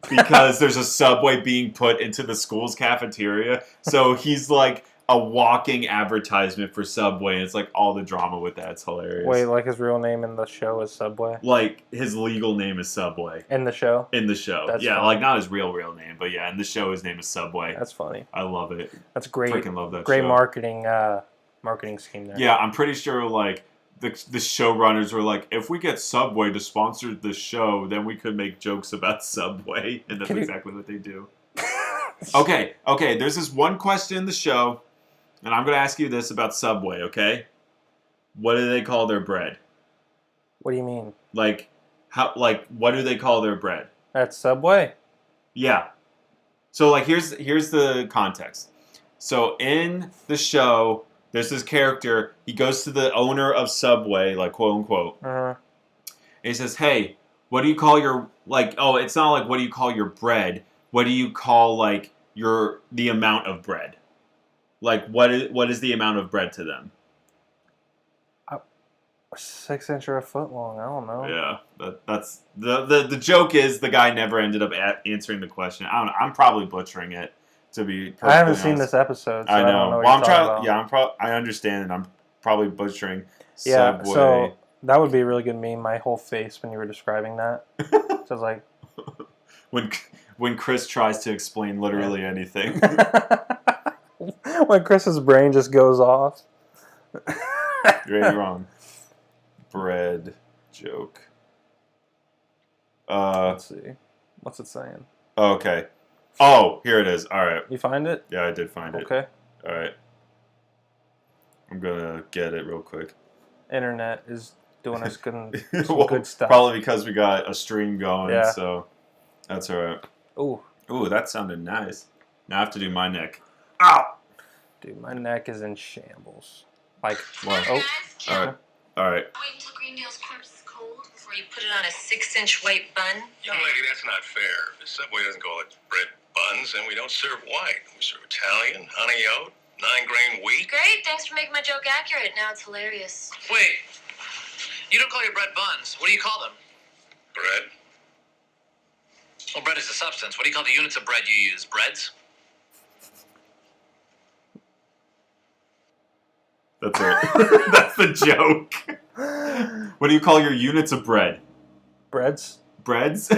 because there's a Subway being put into the school's cafeteria. So he's like a walking advertisement for Subway, and it's like all the drama with that. It's hilarious. Wait, like his real name in the show is Subway? Like his legal name is Subway. In the show? In the show. That's yeah, funny. like not his real name, but yeah, in the show his name is Subway. That's funny. I love it. That's great. Freaking love that great show. Marketing scheme there. Yeah, I'm pretty sure like the showrunners were like, if we get Subway to sponsor the show, then we could make jokes about Subway, and that's exactly what they do. Okay, there's this one question in the show, and I'm going to ask you this about Subway, okay? What do they call their bread? What do you mean? Like, what do they call their bread? That's Subway? Yeah. So, like, here's the context. So, in the show, there's this character, he goes to the owner of Subway, like, quote-unquote, and he says, hey, what do you call your, like, oh, it's not like, what do you call your bread? What do you call, like, the amount of bread? Like, what is the amount of bread to them? 6 inch or a foot long. I don't know. Yeah, that's the joke is the guy never ended up answering the question. I don't know. I'm probably butchering it. To be perfectly I haven't honest. seen this episode, so I know. I don't know what Well, you're talking about. Yeah, I understand, and I'm probably butchering. Yeah, Subway. so that would be a really good meme. My whole face when you were describing that. So I was like, when Chris tries to explain literally anything. when Chris's brain just goes off. You're really wrong. Bread joke. Let's see. What's it saying? Okay. Oh, here it is. All right. You find it? Yeah, I did find it. Okay. All right. I'm gonna get it real quick. Internet is doing us some Well, good stuff. Probably because we got a stream going, Yeah. so that's all right. Ooh, that sounded nice. Now I have to do my neck. Ow! dude, my neck is in shambles. Like, What? oh, All right. Wait until Greendale's corpse is cold before you put it on a 6-inch white bun. Young lady, that's not fair. The Subway doesn't call it bread buns, and we don't serve white. We serve Italian, honey oat, 9-grain wheat. Great, thanks for making my joke accurate. Now it's hilarious. Wait, you don't call your bread buns. What do you call them? Bread? Well, bread is a substance. What do you call the units of bread you use? Breads? That's it. That's the joke. What do you call your units of bread? breads? Breads?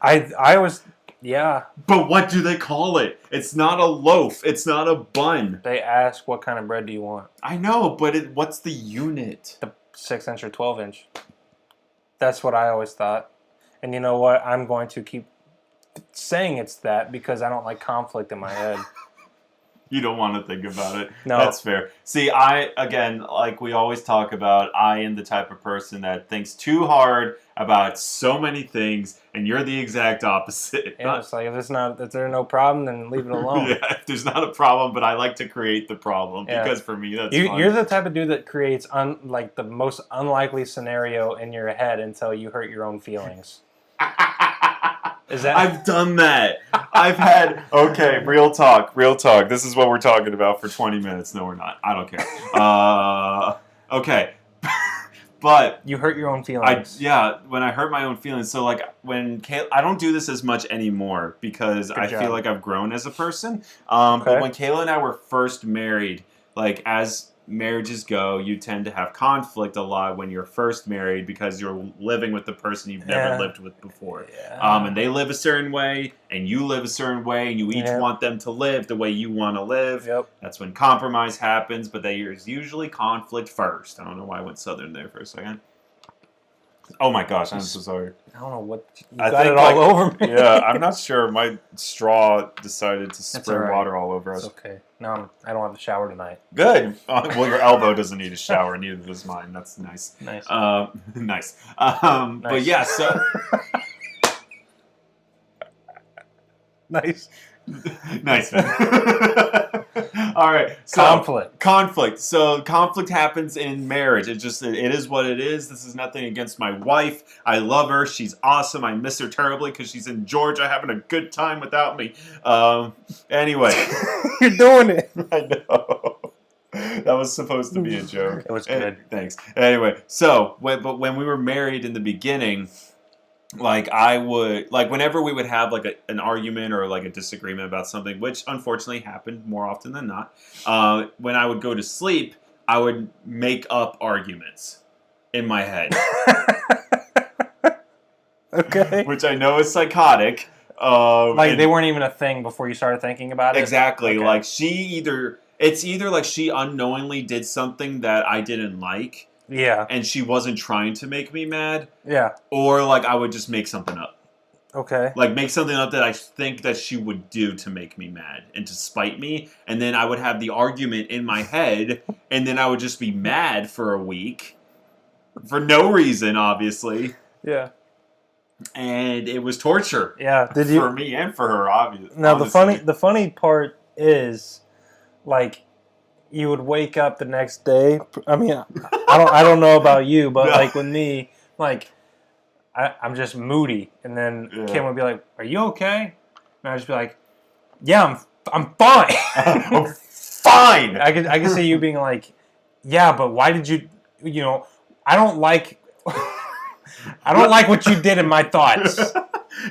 I was, yeah. But what do they call it? It's not a loaf. It's not a bun. They ask, what kind of bread do you want? I know, but what's the unit? The 6 inch or 12 inch. That's what I always thought. And you know what? I'm going to keep saying it's that because I don't like conflict in my head. You don't want to think about it. No. That's fair. See, again, like we always talk about, I am the type of person that thinks too hard about so many things, and you're the exact opposite. Yeah, it's like if there's no problem, then leave it alone. Yeah, if there's not a problem, but I like to create the problem because for me that's fun. You're the type of dude that creates like the most unlikely scenario in your head until you hurt your own feelings. Is that? I've done that. I've had real talk. This is what we're talking about for 20 minutes. No, we're not. I don't care. Okay. But you hurt your own feelings. When I hurt my own feelings. So like when I don't do this as much anymore because I feel like I've grown as a person. But when Kayla and I were first married, like as marriages go, you tend to have conflict a lot when you're first married because you're living with the person you've never lived with before. Yeah. And they live a certain way, and you live a certain way, and you each want them to live the way you want to live. Yep. That's when compromise happens, but there's usually conflict first. I don't know why I went southern there for a second. Oh my gosh, I'm so sorry. I don't know what you I got think it all over me. Yeah, I'm not sure. My straw decided to spray water all over us. It's okay. No, I don't have to shower tonight. Good. Well, your elbow doesn't need a shower. Neither does mine. That's nice. Nice. Nice. But yeah, so nice. nice, man. All right. So, conflict. So conflict happens in marriage. It is what it is. This is nothing against my wife. I love her. She's awesome. I miss her terribly because she's in Georgia having a good time without me. Anyway. You're doing it. I know. That was supposed to be a joke. It was good. Thanks. Anyway, so when we were married in the beginning, like I would whenever we would have like an argument or like a disagreement about something, which unfortunately happened more often than not, when I would go to sleep, I would make up arguments in my head. Okay. Which I know is psychotic. They weren't even a thing before you started thinking about it? Exactly. Okay. Like it's either like she unknowingly did something that I didn't like, Yeah. and she wasn't trying to make me mad, Yeah. or like I would just make something up. Okay. Like make something up that I think that she would do to make me mad and to spite me, and then I would have the argument in my head, and then I would just be mad for a week for no reason, obviously. Yeah. And it was torture. Yeah. Did for you? me and for her, obviously. Now the funny part is, like, you would wake up the next day. I mean, I don't know about you, but No. like with me, like I'm just moody, and then Kim would be like, "Are you okay?" And I'd just be like, "Yeah, I'm fine." I'm fine. I could see you being like, "Yeah, but why did you? You know, I don't like." I don't like what you did in my thoughts.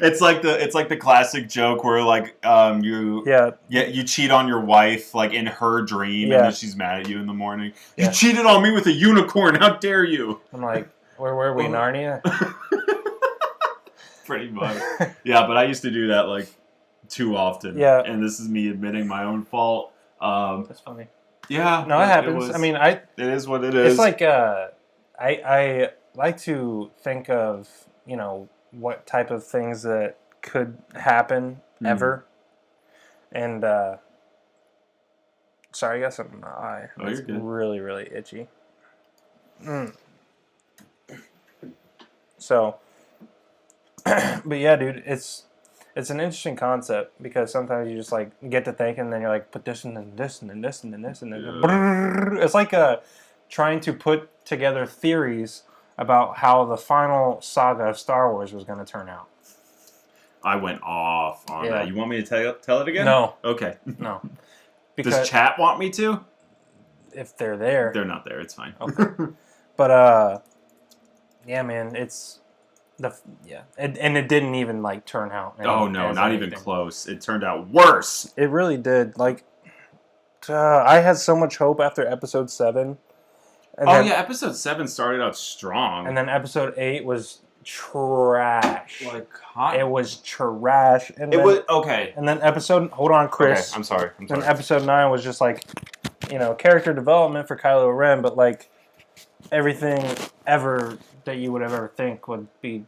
It's like the classic joke where like you cheat on your wife like in her dream and then she's mad at you in the morning. You cheated on me with a unicorn. How dare you? I'm like, where were we, Narnia? Pretty much. Yeah, but I used to do that like too often. Yeah. And this is me admitting my own fault. That's funny. Yeah. No, it happens. It is what it is. It's like I like to think of, you know, what type of things that could happen ever. And sorry, I got something in my eye. Oh, it's you're good. Really, really itchy. So, but yeah, dude, it's an interesting concept because sometimes you just like get to thinking, and then you're like, put this and then this and then this and then this and then it's like trying to put together theories about how the final saga of Star Wars was going to turn out. I went off on that. You want me to tell it again? No. Okay. No. Does chat want me to? If they're there. They're not there. It's fine. Okay. But yeah, man, it's and it didn't even like turn out. Oh no, not even close. It turned out worse. It really did. Like, I had so much hope after episode 7. And then, episode 7 started out strong. And then episode 8 was trash. Like hot. It was trash. And it then, was okay. And then hold on, Chris. Okay, I'm sorry. And episode 9 was just like, you know, character development for Kylo Ren, but like everything ever that you would ever think would be,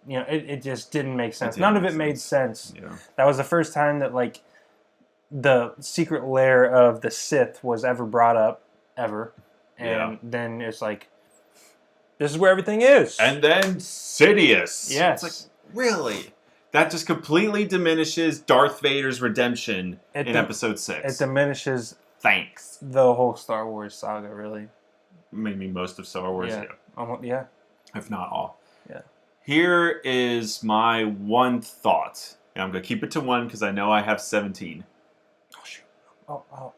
you know, it just didn't make sense. None of it made sense. Yeah. That was the first time that like the secret lair of the Sith was ever brought up ever. And then it's like, this is where everything is. And then Sidious. Yes. It's like, really? That just completely diminishes Darth Vader's redemption in episode 6. It diminishes Thanks. the whole Star Wars saga, really. Maybe most of Star Wars, Yeah. If not all. Yeah. Here is my one thought. And I'm going to keep it to one because I know I have 17. Oh, shoot. Oh.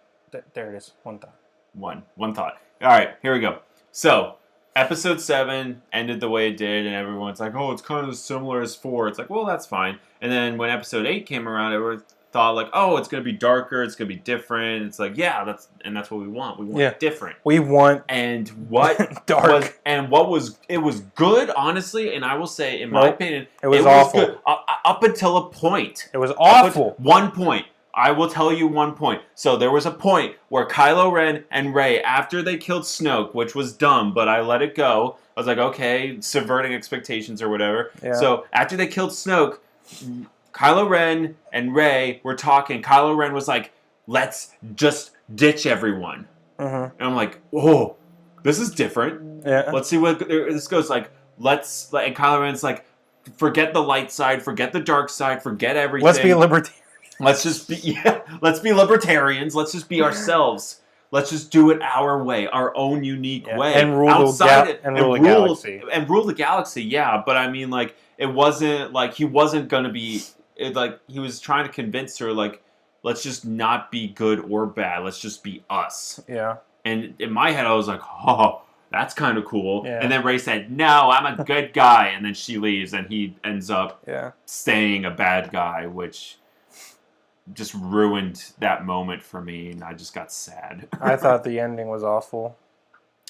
There it is. One thought. One thought. All right, here we go. So, episode 7 ended the way it did, and everyone's like, oh, it's kind of similar as 4. It's like, well, that's fine. And then when episode 8 came around, everyone thought, like, oh, it's going to be darker, it's going to be different. It's like, yeah, that's what we want. We want different. We want and what dark. It was good, honestly, and I will say, in my opinion, it was awful. Good, up until a point. It was awful. One point. I will tell you one point. So there was a point where Kylo Ren and Rey, after they killed Snoke, which was dumb, but I let it go. I was like, okay, subverting expectations or whatever. Yeah. So after they killed Snoke, Kylo Ren and Rey were talking. Kylo Ren was like, let's just ditch everyone. And I'm like, whoa, this is different. Yeah. Let's see what this goes. Like, and Kylo Ren's like, forget the light side, forget the dark side, forget everything. Let's be libertarians. Let's be libertarians. Let's just be ourselves. Let's just do it our way, our own unique way. And rule the galaxy. And rule the galaxy, yeah. But I mean, like, it wasn't like he wasn't going to be, like, he was trying to convince her, like, let's just not be good or bad. Let's just be us. Yeah. And in my head, I was like, oh, that's kind of cool. Yeah. And then Rey said, no, I'm a good guy. And then she leaves, and he ends up staying a bad guy, which just ruined that moment for me, and I just got sad. I thought the ending was awful.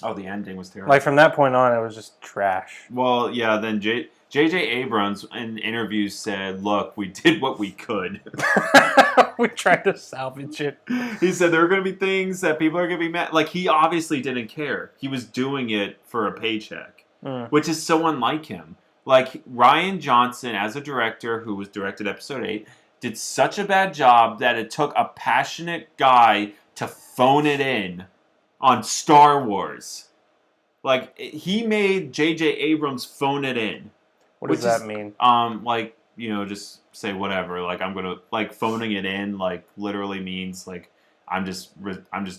Oh, the ending was terrible. Like, from that point on, it was just trash. Well, yeah, then J.J. Abrams in interviews said, look, we did what we could. We tried to salvage it. He said there are going to be things that people are going to be mad. Like, he obviously didn't care. He was doing it for a paycheck, which is so unlike him. Like, Ryan Johnson, as a director who was directed episode 8, did such a bad job that it took a passionate guy to phone it in on Star Wars. Like, he made J.J. Abrams phone it in. What does that mean? Like, you know, just say whatever. Like, I'm gonna, like, phoning it in, like, literally means, like, I'm just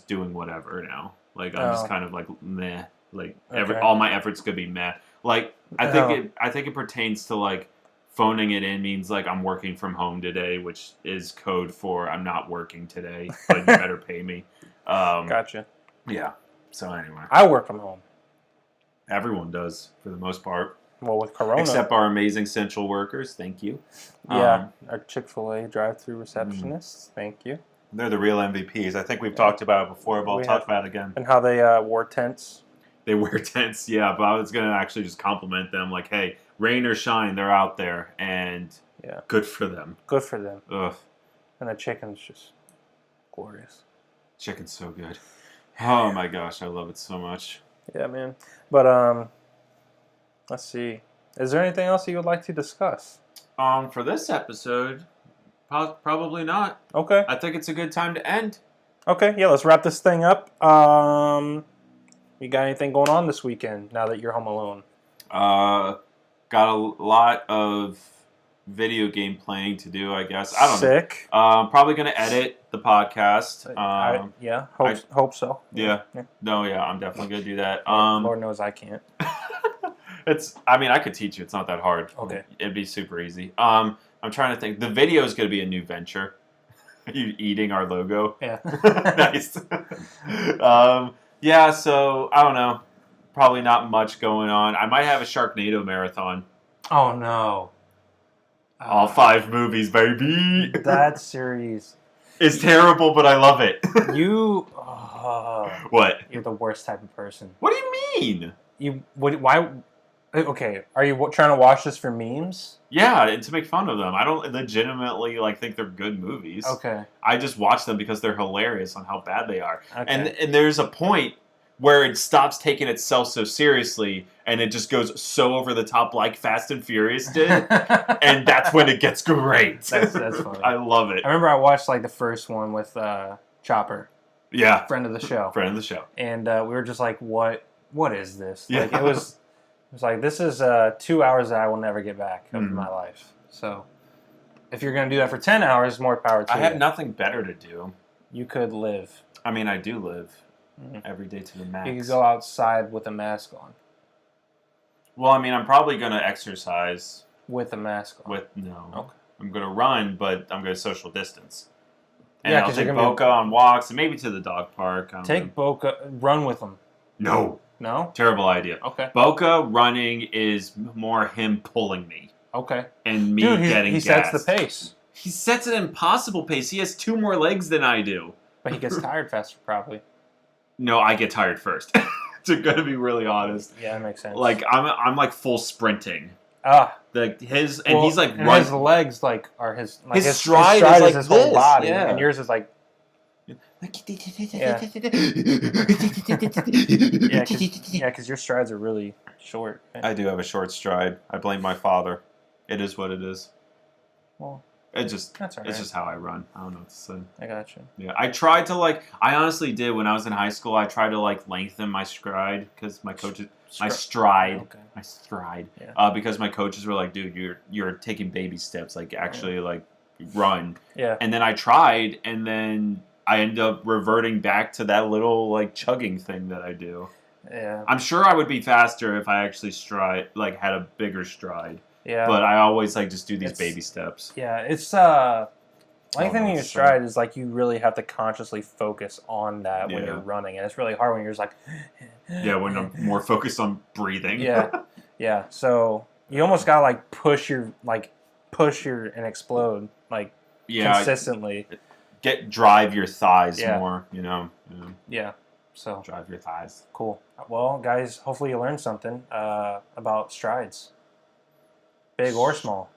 doing whatever now. Like, I'm just kind of like meh. Like, all my efforts could be meh. Like, I think it pertains to, like, phoning it in means, like, I'm working from home today, which is code for I'm not working today, but you better pay me. Gotcha. Yeah. So anyway, I work from home. everyone does for the most part. Well, with Corona. Except our amazing central workers. Thank you. Yeah, our Chick-fil-A drive-through receptionists. Thank you. They're the real MVPs. I think we've talked about it before, but I'll talk about it again. And how they wore tents. They wear tents, yeah, but I was going to actually just compliment them. Like, hey, rain or shine, they're out there, and good for them. Good for them. Ugh. And the chicken's just glorious. Chicken's so good. Oh, my gosh, I love it so much. Yeah, man. But, let's see. Is there anything else you would like to discuss? For this episode, probably not. Okay. I think it's a good time to end. Okay, yeah, let's wrap this thing up. You got anything going on this weekend now that you're home alone? Got a lot of video game playing to do, I guess. I don't Sick. know. Probably going to edit the podcast. Hope so. Yeah. No, yeah, I'm definitely going to do that. Lord knows I can't. I could teach you. It's not that hard. Okay. It'd be super easy. I'm trying to think. The video is going to be a new venture. You eating our logo. Yeah. Nice. Yeah, so, I don't know. Probably not much going on. I might have a Sharknado marathon. Oh, no. All 5 movies, baby. That series is terrible, but I love it. You... what? You're the worst type of person. What do you mean? Why... Okay, are you trying to watch this for memes? Yeah, and to make fun of them. I don't legitimately think they're good movies. Okay. I just watch them because they're hilarious on how bad they are. Okay. And there's a point where it stops taking itself so seriously and it just goes so over the top like Fast and Furious did. And that's when it gets great. That's funny. I love it. I remember I watched the first one with Chopper. Yeah. Friend of the show. Friend of the show. And we were just like, what is this? Yeah. It was like, this is 2 hours that I will never get back of my life. So, if you're going to do that for 10 hours, more power to you. I have nothing better to do. You could live. I mean, I do live every day to the max. You could go outside with a mask on. Well, I mean, I'm probably going to exercise. With a mask on? No. Okay. I'm going to run, but I'm going to social distance. And Yeah, I'll take Boca on walks and maybe to the dog park. Take Boca, run with him. No. No? Terrible idea. Okay. Boca running is more him pulling me. Okay. And me Dude, getting he gassed. sets the pace. He sets an impossible pace. He has 2 more legs than I do. But he gets tired faster, probably. No, I get tired first. To go to be really honest. Yeah, that makes sense. I'm like full sprinting. He's like and run. His legs are his his stride is like his this, whole body, yeah. and yours is like. Yeah, because your strides are really short. Right? I do have a short stride. I blame my father. It is what it is. Well, that's all right. It's just how I run. I don't know what to say. I got you. Yeah, I tried to I honestly did when I was in high school. I tried to lengthen my stride because my coaches, my stride, Yeah. Because my coaches were like, dude, you're taking baby steps, actually run. Yeah. And then I tried, and then I ended up reverting back to that little chugging thing that I do. Yeah. I'm sure I would be faster if I actually had a bigger stride. Yeah. But I always just do these baby steps. Yeah, it's lengthening your stride is you really have to consciously focus on that when you're running, and it's really hard when you're just yeah, when I'm more focused on breathing. Yeah. So you almost gotta push your and explode consistently. Drive your thighs more, Yeah. So drive your thighs. Cool. Well, guys, hopefully you learned something about strides, big or small.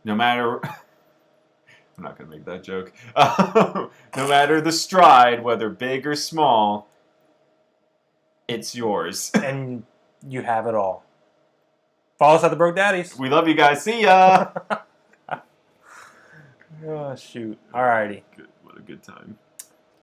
No matter I'm not gonna make that joke. No matter the stride, whether big or small, it's yours. And you have it all. Follow us at the Broke Daddies. We love you guys. See ya. Oh, shoot. Alrighty. Good. What a good time.